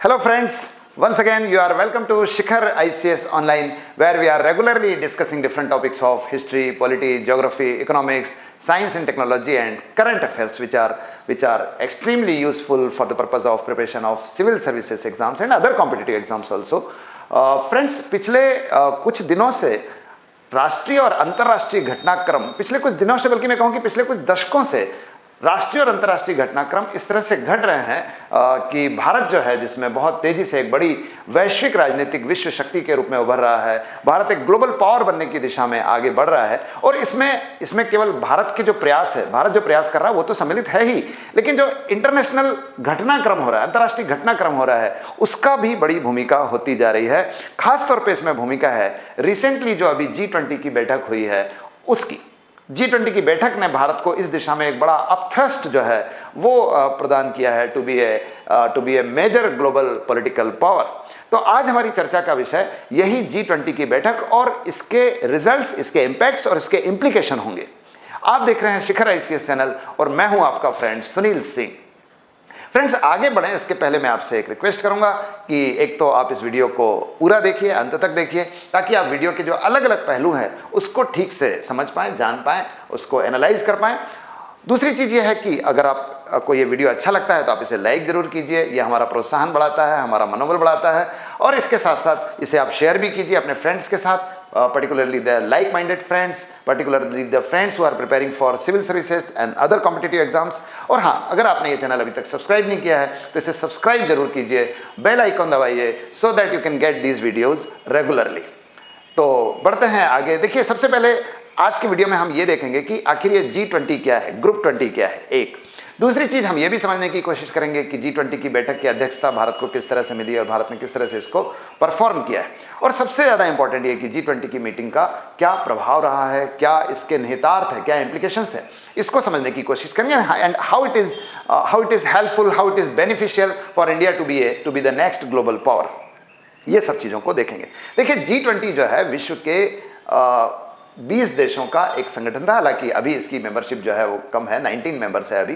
Hello friends, once again you are welcome to Shikhar ICS Online, where we are regularly discussing different topics of history, polity, geography, economics, science and technology and current affairs which are extremely useful for the purpose of preparation of civil services exams and other competitive exams also. Friends, पिछले कुछ दिनों से राष्ट्रीय और अंतर्राष्ट्रीय घटनाक्रम, पिछले कुछ दिनों से बल्कि मैं कहूँ कि पिछले कुछ दशकों से राष्ट्रीय और अंतर्राष्ट्रीय घटनाक्रम इस तरह से घट रहे हैं कि भारत जो है, जिसमें बहुत तेजी से एक बड़ी वैश्विक राजनीतिक विश्व शक्ति के रूप में उभर रहा है, भारत एक ग्लोबल पावर बनने की दिशा में आगे बढ़ रहा है। और इसमें केवल भारत के जो प्रयास है, भारत जो प्रयास कर रहा है वो तो सम्मिलित है ही, लेकिन जो इंटरनेशनल घटनाक्रम हो रहा है, अंतर्राष्ट्रीय घटनाक्रम हो रहा है, उसका भी बड़ी भूमिका होती जा रही है। खासतौर पर इसमें भूमिका है रिसेंटली जो अभी G20 की बैठक हुई है उसकी। G20 की बैठक ने भारत को इस दिशा में एक बड़ा अपथ्रस्ट जो है वो प्रदान किया है to be a major global political power. तो आज हमारी चर्चा का विषय यही G20 की बैठक और इसके रिजल्ट्स, इसके इम्पैक्ट्स और इसके इम्प्लीकेशन होंगे। आप देख रहे हैं शिखर आईसीएस चैनल और मैं हूं आपका फ्रेंड सुनील सिंह। फ्रेंड्स, आगे बढ़ें इसके पहले मैं आपसे एक रिक्वेस्ट करूंगा कि एक तो आप इस वीडियो को पूरा देखिए, अंत तक देखिए, ताकि आप वीडियो के जो अलग अलग पहलू हैं उसको ठीक से समझ पाएं, जान पाएं, उसको एनालाइज कर पाएं। दूसरी चीज़ ये है कि अगर आपको ये वीडियो अच्छा लगता है तो आप इसे लाइक ज़रूर कीजिए, ये हमारा प्रोत्साहन बढ़ाता है, हमारा मनोबल बढ़ाता है। और इसके साथ साथ इसे आप शेयर भी कीजिए अपने फ्रेंड्स के साथ, particularly the like-minded friends, particularly the friends who are preparing for civil services and other competitive exams। और हाँ, अगर आपने ये चैनल अभी तक सब्सक्राइब नहीं किया है तो इसे सब्सक्राइब जरूर कीजिए, बेल आइकन दबाइए, so that you can get these videos regularly। तो बढ़ते हैं आगे। देखिए, सबसे पहले आज की वीडियो में हम ये देखेंगे कि आखिर ये G20 क्या है, ग्रुप 20 क्या है, एक। दूसरी चीज़ हम ये भी समझने की कोशिश करेंगे कि G20 की बैठक की अध्यक्षता भारत को किस तरह से मिली और भारत ने किस तरह से इसको परफॉर्म किया है। और सबसे ज़्यादा इंपॉर्टेंट ये कि G20 की मीटिंग का क्या प्रभाव रहा है, क्या इसके निहितार्थ है, क्या इम्प्लीकेशंस है, इसको समझने की कोशिश करेंगे। And how it is helpful, how it is beneficial for India to be the next global power, ये सब चीज़ों को देखेंगे। देखिए, G20 जो है विश्व के 20 देशों का एक संगठन था। हालांकि अभी इसकी मेंबरशिप जो है वो कम है, 19 मेंबर्स है अभी।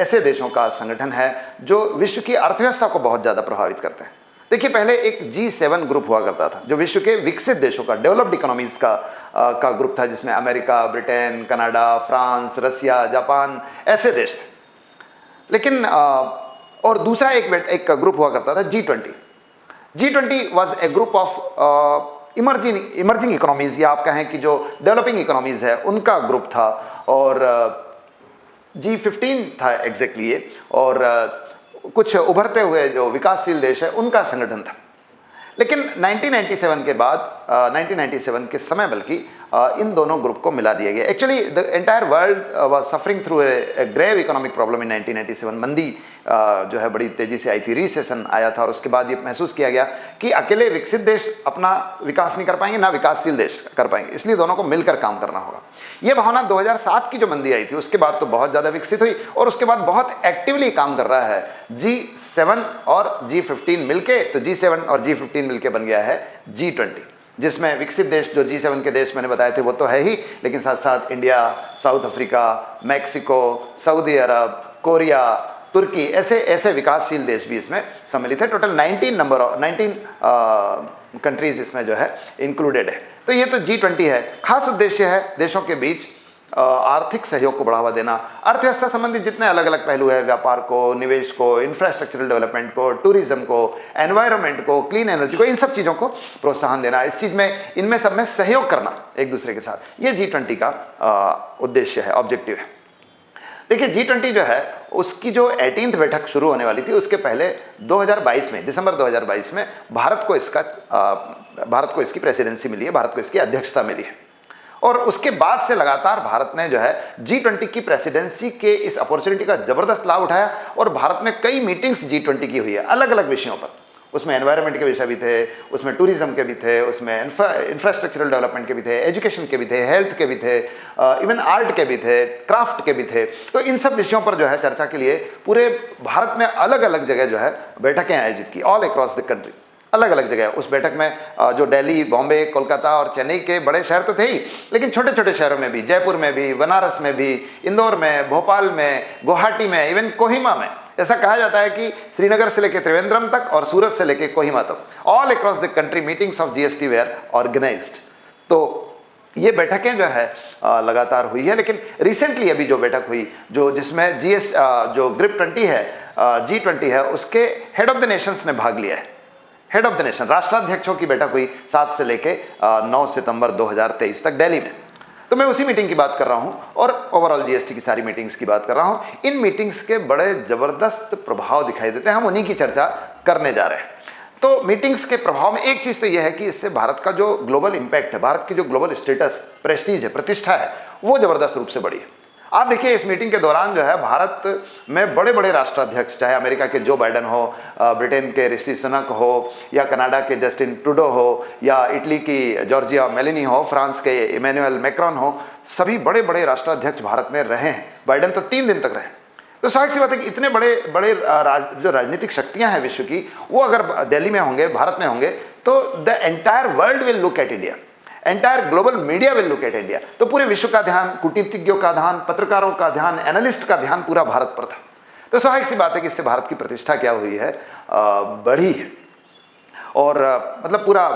ऐसे देशों का संगठन है जो विश्व की अर्थव्यवस्था को बहुत ज़्यादा प्रभावित करते हैं। देखिए, पहले एक G7 ग्रुप हुआ करता था जो विश्व के विकसित देशों का, डेवलप्ड इकोनॉमीज का ग्रुप था, जिसमें अमेरिका, ब्रिटेन, कनाडा, फ्रांस, रसिया, जापान ऐसे देश थे। लेकिन और दूसरा एक ग्रुप हुआ करता था G20। G20 was a group of emerging economies, या आप कहें कि जो डेवलपिंग इकोनॉमीज है उनका ग्रुप था। और G15 था एग्जैक्टली ये, और कुछ उभरते हुए जो विकासशील देश है उनका संगठन था। लेकिन 1997 के बाद 1997 के समय बल्कि इन दोनों ग्रुप को मिला दिया गया। Actually the entire world was suffering through a grave economic problem in 1997। मंदी जो है बड़ी तेज़ी से आई थी, रिसेशन आया था, और उसके बाद ये महसूस किया गया कि अकेले विकसित देश अपना विकास नहीं कर पाएंगे, ना विकासशील देश कर पाएंगे, इसलिए दोनों को मिलकर काम करना होगा। ये भावना 2007 की जो मंदी आई थी उसके बाद तो बहुत ज़्यादा विकसित हुई, और उसके बाद बहुत एक्टिवली काम कर रहा है G7 और G15 मिलके। तो G7 और G15 मिलके बन गया है G20, जिसमें विकसित देश जो G7 के देश मैंने बताए थे वो तो है ही, लेकिन साथ साथ India, South Africa, Mexico, Saudi Arab, Korea, तुर्की, ऐसे विकासशील देश भी इसमें सम्मिलित है। टोटल 19 कंट्रीज इसमें जो है इंक्लूडेड है। तो ये तो G20 है। खास उद्देश्य है देशों के बीच आर्थिक सहयोग को बढ़ावा देना, अर्थव्यवस्था संबंधित जितने अलग अलग पहलू है, व्यापार को, निवेश को, इंफ्रास्ट्रक्चरल डेवलपमेंट को, टूरिज्म को, एनवायरनमेंट को, क्लीन एनर्जी को, इन सब चीज़ों को प्रोत्साहन देना, इस चीज़ में, इनमें सब में सहयोग करना एक दूसरे के साथ, ये G20 का उद्देश्य है, ऑब्जेक्टिव है। देखिए, G20 जो है उसकी जो 18th बैठक शुरू होने वाली थी उसके पहले 2022 में, दिसंबर 2022 में भारत को इसकी प्रेसिडेंसी मिली है, भारत को इसकी अध्यक्षता मिली है। और उसके बाद से लगातार भारत ने जो है G20 की प्रेसिडेंसी के इस अपॉर्चुनिटी का ज़बरदस्त लाभ उठाया, और भारत में कई मीटिंग्स G20 की हुई है अलग अलग विषयों पर। उसमें एनवायरनमेंट के विषय भी थे, उसमें टूरिज्म के भी थे, उसमें इंफ्रास्ट्रक्चरल डेवलपमेंट के भी थे, एजुकेशन के भी थे, हेल्थ के भी थे, इवन आर्ट के भी थे, क्राफ्ट के भी थे। तो इन सब विषयों पर जो है चर्चा के लिए पूरे भारत में अलग अलग जगह जो है बैठकें आयोजित की, ऑल अक्रॉस द कंट्री, अलग अलग जगह। उस बैठक में जो दिल्ली, बॉम्बे, कोलकाता और चेन्नई के बड़े शहर तो थे ही, लेकिन छोटे छोटे शहरों में भी, जयपुर में भी, बनारस में भी, इंदौर में, भोपाल में, गुवाहाटी में, इवन कोहिमा में, ऐसा कहा जाता है कि श्रीनगर से लेकर त्रिवेंद्रम तक और सूरत से लेकर कोहिमा तक all across the country meetings of GST were organised. तो ये बैठकें जो है लगातार हुई है, लेकिन रिसेंटली अभी जो बैठक हुई जिसमें जो ग्रिप 20 है, G20 है, उसके हेड ऑफ द नेशंस ने भाग लिया है। हेड ऑफ द नेशन राष्ट्राध्यक्षों की बैठक हुई 7 से लेके 9 सितंबर 2023 तक दिल्ली में। तो मैं उसी मीटिंग की बात कर रहा हूं और ओवरऑल जीएसटी की सारी मीटिंग्स की बात कर रहा हूं। इन मीटिंग्स के बड़े जबरदस्त प्रभाव दिखाई देते हैं, हम उन्हीं की चर्चा करने जा रहे हैं। तो मीटिंग्स के प्रभाव में एक चीज तो यह है कि इससे भारत का जो ग्लोबल इंपैक्ट है, भारत की जो ग्लोबल स्टेटस, प्रेस्टीज है, प्रतिष्ठा है, वो जबरदस्त रूप से बढ़ी है। आप देखिए इस मीटिंग के दौरान जो है भारत में बड़े बड़े राष्ट्राध्यक्ष, चाहे अमेरिका के जो बाइडेन हो, ब्रिटेन के ऋषि सुनक हो, या कनाडा के जस्टिन ट्रूडो हो, या इटली की जॉर्जिया मेलोनी हो, फ्रांस के इमैनुअल मैक्रोन हो, सभी बड़े बड़े राष्ट्राध्यक्ष भारत में रहे हैं। बाइडेन तो 3 दिन तक रहे। तो स्वाभाविक सी बात है कि इतने बड़े बड़े जो राजनीतिक शक्तियां हैं विश्व की, वो अगर दिल्ली में होंगे, भारत में होंगे, तो the entire world will look at India, entire global media will look at India. तो पूरे विश्व का ध्यान, कूटनीतिज्ञों का ध्यान, पत्रकारों का ध्यान, एनालिस्ट का ध्यान पूरा भारत पर था। तो स्वाभाविक सी बात है कि इससे भारत की प्रतिष्ठा क्या हुई है, बढ़ी है। और मतलब पूरा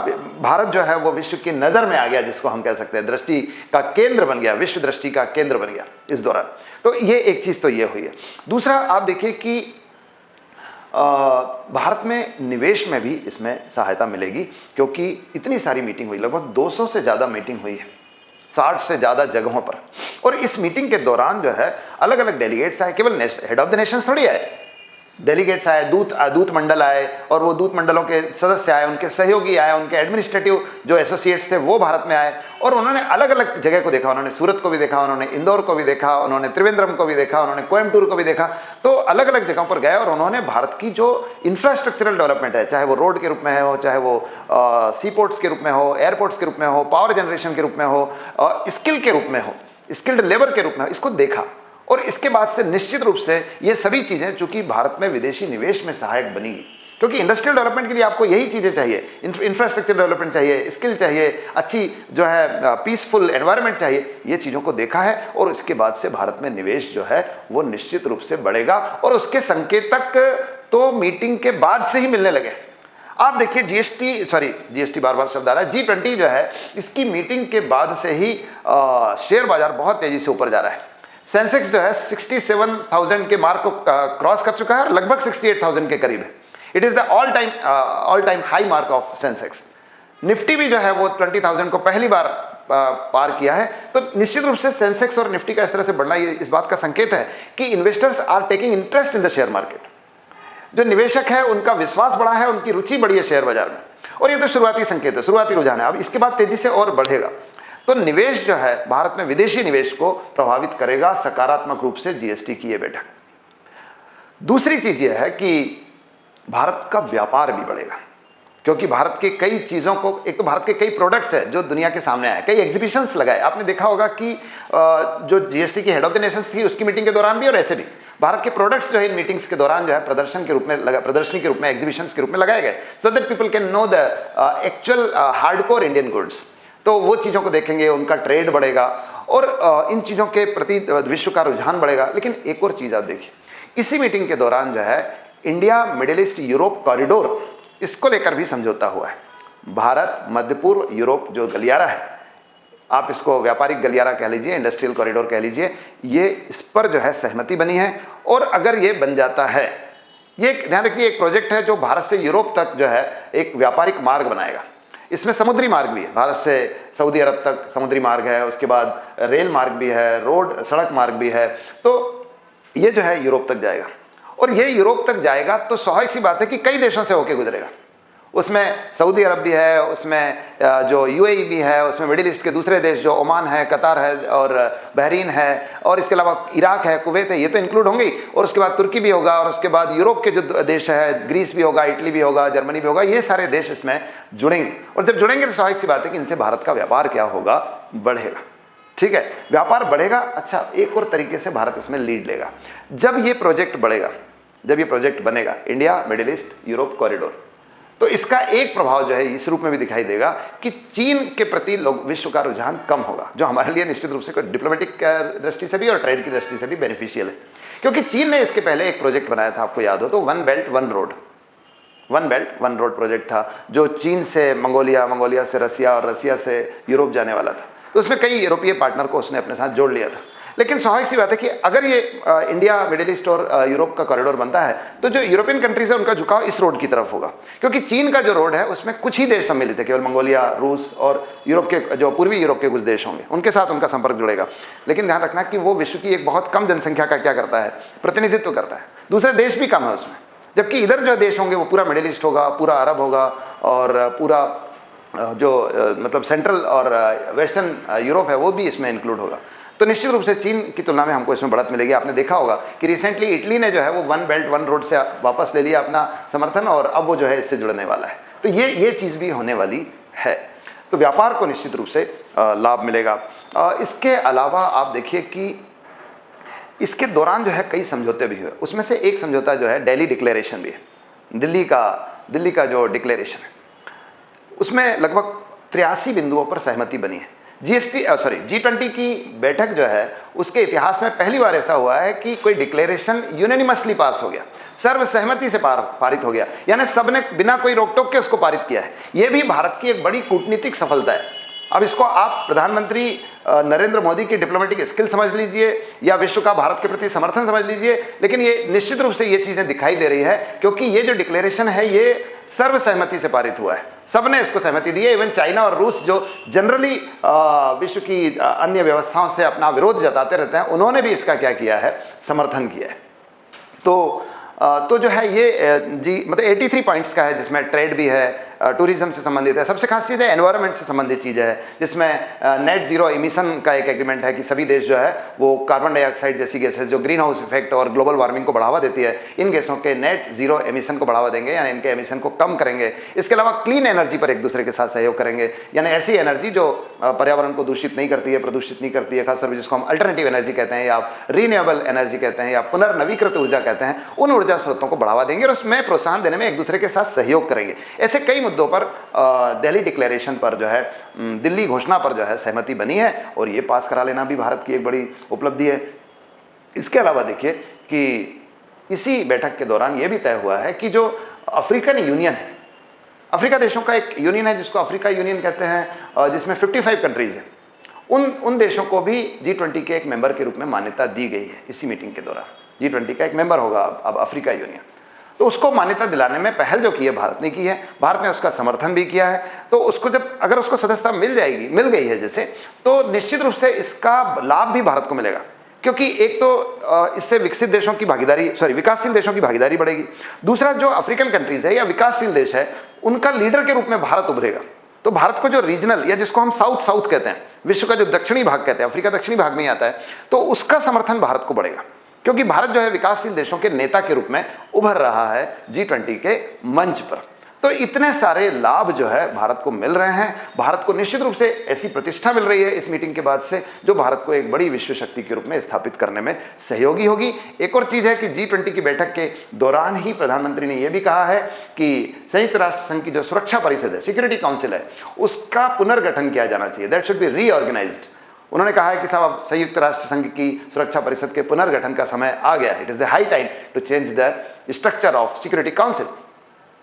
भारत जो है वो विश्व की नज़र में आ गया, जिसको हम कह सकते हैं दृष्टि का केंद्र बन गया, विश्व दृष्टि का केंद्र बन गया इस दौरान। तो ये एक चीज़ तो ये हुई है। दूसरा आप देखिए कि भारत में निवेश में भी इसमें सहायता मिलेगी, क्योंकि इतनी सारी मीटिंग हुई, लगभग 200 से ज़्यादा मीटिंग हुई है 60 से ज़्यादा जगहों पर। और इस मीटिंग के दौरान जो है अलग अलग डेलीगेट्स आए, केवल हेड ऑफ द नेशंस थोड़ी आए, डेलीगेट्स आए, दूत मंडल आए, और वो दूत मंडलों के सदस्य आए, उनके सहयोगी आए, उनके एडमिनिस्ट्रेटिव जो एसोसिएट्स थे वो भारत में आए, और उन्होंने अलग अलग जगह को देखा। उन्होंने सूरत को भी देखा, उन्होंने इंदौर को भी देखा, उन्होंने त्रिवेंद्रम को भी देखा, उन्होंने कोयम्बटूर को भी देखा। तो अलग अलग जगहों पर गए और उन्होंने भारत की जो इंफ्रास्ट्रक्चरल डेवलपमेंट है, चाहे वो रोड के रूप में हो, चाहे वो सी पोर्ट्स के रूप में हो, एयरपोर्ट्स के रूप में हो, पावर जनरेशन के रूप में हो, स्किल के रूप में हो, स्किल्ड लेबर के रूप में हो, इसको देखा। और इसके बाद से निश्चित रूप से ये सभी चीज़ें चूंकि भारत में विदेशी निवेश में सहायक बनेगी, क्योंकि इंडस्ट्रियल डेवलपमेंट के लिए आपको यही चीज़ें चाहिए, इंफ्रास्ट्रक्चर डेवलपमेंट चाहिए, स्किल चाहिए, अच्छी जो है पीसफुल एनवायरनमेंट चाहिए। ये चीज़ों को देखा है और इसके बाद से भारत में निवेश जो है वो निश्चित रूप से बढ़ेगा, और उसके संकेतक तो मीटिंग के बाद से ही मिलने लगे। आप देखिए जीएसटी बार बार शब्द आ रहा है, G20 जो है इसकी मीटिंग के बाद से ही शेयर बाजार बहुत तेजी से ऊपर जा रहा है। सेंसेक्स जो है 67,000 के मार्क को क्रॉस कर चुका है और लगभग 68,000 के करीब है। It is the all time high mark of Sensex. Nifty भी जो है वो 20,000 को पहली बार पार किया है। तो निश्चित रूप से सेंसेक्स और निफ्टी का इस तरह से बढ़ना ये इस बात का संकेत है कि investors are taking interest in the share market. जो निवेशक है उनका विश्वास बढ़ा है, उनकी रुचि बढ़ी है शेयर बाजार में, और ये तो शुरुआती संकेत है, शुरुआती रुझान है। अब इसके बाद तेजी से और बढ़ेगा। तो निवेश जो है भारत में विदेशी निवेश को प्रभावित करेगा सकारात्मक रूप से जीएसटी की ये बैठक। दूसरी चीज यह है कि भारत का व्यापार भी बढ़ेगा, क्योंकि भारत के कई चीज़ों को, एक तो भारत के कई प्रोडक्ट्स है जो दुनिया के सामने आए, कई एग्जीबिशंस लगाए। आपने देखा होगा कि जो जीएसटी की हेड ऑफ द नेशंस थी उसकी मीटिंग के दौरान भी और ऐसे भी भारत के प्रोडक्ट्स जो है इन मीटिंग्स के दौरान जो है प्रदर्शनी के रूप में एग्जीबिशंस के रूप में लगाए गए, so that people can know the actual hardcore Indian goods. तो वो चीज़ों को देखेंगे, उनका ट्रेड बढ़ेगा और इन चीज़ों के प्रति विश्व का रुझान बढ़ेगा। लेकिन एक और चीज़ आप देखिए, इसी मीटिंग के दौरान जो है India middle east Europe corridor, इसको लेकर भी समझौता हुआ है। भारत मध्य पूर्व यूरोप जो गलियारा है, आप इसको व्यापारिक गलियारा कह लीजिए, इंडस्ट्रियल कॉरिडोर कह लीजिए, ये इस पर जो है सहमति बनी है। और अगर ये बन जाता है, ये ध्यान रखिए एक प्रोजेक्ट है जो भारत से यूरोप तक जो है एक व्यापारिक मार्ग बनाएगा। इसमें समुद्री मार्ग भी है, भारत से सऊदी अरब तक समुद्री मार्ग है, उसके बाद रेल मार्ग भी है, रोड सड़क मार्ग भी है। तो ये जो है यूरोप तक जाएगा, और ये यूरोप तक जाएगा तो स्वाभाविक सी बात है कि कई देशों से होकर गुजरेगा। उसमें सऊदी अरब भी है, उसमें जो यूएई भी है, उसमें मिडिल ईस्ट के दूसरे देश जो ओमान है, कतार है और बहरीन है, और इसके अलावा इराक है, कुवैत है, ये तो इंक्लूड होंगे। और उसके बाद तुर्की भी होगा, और उसके बाद यूरोप के जो देश है, ग्रीस भी होगा, इटली भी होगा, जर्मनी भी होगा, ये सारे देश इसमें जुड़ेंगे। और जब जुड़ेंगे तो स्वाभाविक सी बात है कि इनसे भारत का व्यापार क्या होगा, बढ़ेगा। ठीक है, व्यापार बढ़ेगा। अच्छा, एक और तरीके से भारत इसमें लीड लेगा। जब ये प्रोजेक्ट बढ़ेगा, जब ये प्रोजेक्ट बनेगा, India middle east Europe corridor, तो इसका एक प्रभाव जो है इस रूप में भी दिखाई देगा कि चीन के प्रति लोग विश्व का रुझान कम होगा, जो हमारे लिए निश्चित रूप से डिप्लोमेटिक दृष्टि से भी और ट्रेड की दृष्टि से भी बेनिफिशियल है। क्योंकि चीन ने इसके पहले एक प्रोजेक्ट बनाया था, आपको याद हो तो, one belt one road project था, जो चीन से मंगोलिया, मंगोलिया से रसिया और रसिया से यूरोप जाने वाला था। तो उसमें कई यूरोपीय पार्टनर को उसने अपने साथ जोड़ लिया था। लेकिन स्वाभाविक सी बात है कि अगर ये इंडिया, मिडिल ईस्ट और यूरोप का कॉरिडोर बनता है तो जो यूरोपियन कंट्रीज है उनका झुकाव इस रोड की तरफ होगा, क्योंकि चीन का जो रोड है उसमें कुछ ही देश सम्मिलित है, केवल मंगोलिया, रूस और यूरोप के, जो पूर्वी यूरोप के कुछ देश होंगे, उनके साथ उनका संपर्क जुड़ेगा। लेकिन ध्यान रखना कि वो विश्व की एक बहुत कम जनसंख्या का क्या करता है, प्रतिनिधित्व करता है। दूसरे देश भी कम है उसमें, जबकि इधर जो देश होंगे वो पूरा मिडिल ईस्ट होगा, पूरा अरब होगा और पूरा जो मतलब सेंट्रल और वेस्टर्न यूरोप है वो भी इसमें इंक्लूड होगा। तो निश्चित रूप से चीन की तुलना में हमको इसमें बढ़त मिलेगी। आपने देखा होगा कि रिसेंटली इटली ने जो है वो वन बेल्ट वन रोड से वापस ले लिया अपना समर्थन, और अब वो जो है इससे जुड़ने वाला है। तो ये चीज़ भी होने वाली है। तो व्यापार को निश्चित रूप से लाभ मिलेगा। इसके अलावा आप देखिए कि इसके दौरान जो है कई समझौते भी हुए, उसमें से एक समझौता जो है दिल्ली डिक्लेरेशन भी है। दिल्ली का जो डिक्लेरेशन है उसमें लगभग 83 बिंदुओं पर सहमति बनी है। G20 की बैठक जो है उसके इतिहास में पहली बार ऐसा हुआ है कि कोई डिक्लेरेशन यूनानिमसली पास हो गया, सर्वसहमति से पारित हो गया, यानी सबने बिना कोई रोक टोक के उसको पारित किया है। यह भी भारत की एक बड़ी कूटनीतिक सफलता है। अब इसको आप प्रधानमंत्री नरेंद्र मोदी की डिप्लोमेटिक स्किल समझ लीजिए या विश्व का भारत के प्रति समर्थन समझ लीजिए, लेकिन ये निश्चित रूप से ये चीजें दिखाई दे रही है, क्योंकि ये जो डिक्लेरेशन है ये सर्वसहमति से पारित हुआ है, सबने इसको सहमति दी है। इवन चाइना और रूस जो जनरली विश्व की अन्य व्यवस्थाओं से अपना विरोध जताते रहते हैं, उन्होंने भी इसका क्या किया है, समर्थन किया है। तो जो है ये मतलब 83 पॉइंट्स का है, जिसमें ट्रेड भी है, टूरिज्म से संबंधित है, सबसे खास चीज़ है एनवायरनमेंट से संबंधित चीज़ है, जिसमें नेट जीरो इमिशन का एक एग्रीमेंट है कि सभी देश जो है वो कार्बन डाइऑक्साइड जैसी गैसेस जो ग्रीन हाउस इफेक्ट और ग्लोबल वार्मिंग को बढ़ावा देती है, इन गैसों के नेट जीरो एमिशन को बढ़ावा देंगे, यानी इनके एमिशन को कम करेंगे। इसके अलावा क्लीन एनर्जी पर एक दूसरे के साथ सहयोग करेंगे, यानी ऐसी एनर्जी जो पर्यावरण को दूषित नहीं करती है, प्रदूषित नहीं करती है, खासतौर पर जिसको हम अल्टरनेटिव एनर्जी कहते हैं या रीन्यूएबल एनर्जी कहते हैं या पुनर्नवीकृत ऊर्जा कहते हैं, उन ऊर्जा स्रोतों को बढ़ावा देंगे और उसमें प्रोत्साहन देने में एक दूसरे के साथ सहयोग करेंगे। ऐसे कई मुद्दों पर दिल्ली डिक्लेरेशन पर जो है, दिल्ली घोषणा पर जो है सहमति बनी है, और ये पास करा लेना भी भारत की एक बड़ी उपलब्धि है। इसके अलावा देखिए कि इसी बैठक के दौरान ये भी तय हुआ है कि जो अफ्रीकन यूनियन है, अफ्रीका देशों का एक यूनियन है जिसको अफ्रीका यूनियन कहते हैं, जिसमें 55 कंट्रीज हैं, उन देशों को भी G20 के एक मेंबर के रूप में मान्यता दी गई है। इसी मीटिंग के दौरान G20 का एक मेंबर होगा अब अफ्रीका यूनियन, तो उसको मान्यता दिलाने में पहल जो की है भारत ने की है, भारत ने उसका समर्थन भी किया है। तो उसको जब अगर उसको सदस्यता मिल गई है जैसे, तो निश्चित रूप से इसका लाभ भी भारत को मिलेगा, क्योंकि एक तो इससे विकसित देशों की भागीदारी, विकासशील देशों की भागीदारी बढ़ेगी। दूसरा, जो अफ्रीकन कंट्रीज है या विकासशील देश है, उनका लीडर के रूप में भारत उभरेगा। तो भारत को जो रीजनल या जिसको हम साउथ कहते हैं, विश्व का जो दक्षिणी भाग कहते हैं, अफ्रीका दक्षिणी भाग में ही आता है, तो उसका समर्थन भारत को बढ़ेगा, क्योंकि भारत जो है विकासशील देशों के नेता के रूप में उभर रहा है G20 के मंच पर। तो इतने सारे लाभ जो है भारत को मिल रहे हैं। भारत को निश्चित रूप से ऐसी प्रतिष्ठा मिल रही है इस मीटिंग के बाद से, जो भारत को एक बड़ी विश्व शक्ति के रूप में स्थापित करने में सहयोगी होगी। एक और चीज़ है कि G20 की बैठक के दौरान ही प्रधानमंत्री ने यह भी कहा है कि संयुक्त राष्ट्र संघ की जो सुरक्षा परिषद है, सिक्योरिटी काउंसिल है, उसका पुनर्गठन किया जाना चाहिए। That should be reorganised. उन्होंने कहा है कि साहब अब संयुक्त राष्ट्र संघ की सुरक्षा परिषद के पुनर्गठन का समय आ गया है। It is the high time to change the structure of security council.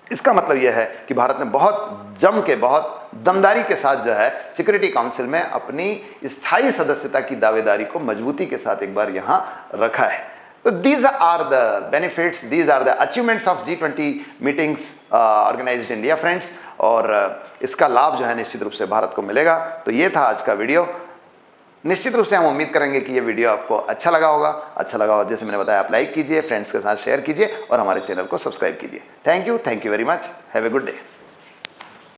इसका मतलब यह है कि भारत ने बहुत जम के, बहुत दमदारी के साथ जो है सिक्योरिटी काउंसिल में अपनी स्थायी सदस्यता की दावेदारी को मजबूती के साथ एक बार यहां रखा है। तो these are the benefits, these are the achievements of G20 meetings organized in India, friends। और इसका लाभ जो है निश्चित रूप से भारत को मिलेगा। तो ये था आज का वीडियो। निश्चित रूप से हम उम्मीद करेंगे कि ये वीडियो आपको अच्छा लगा होगा। जैसे मैंने बताया, आप लाइक कीजिए, फ्रेंड्स के साथ शेयर कीजिए और हमारे चैनल को सब्सक्राइब कीजिए। Thank you very much. Have a good day.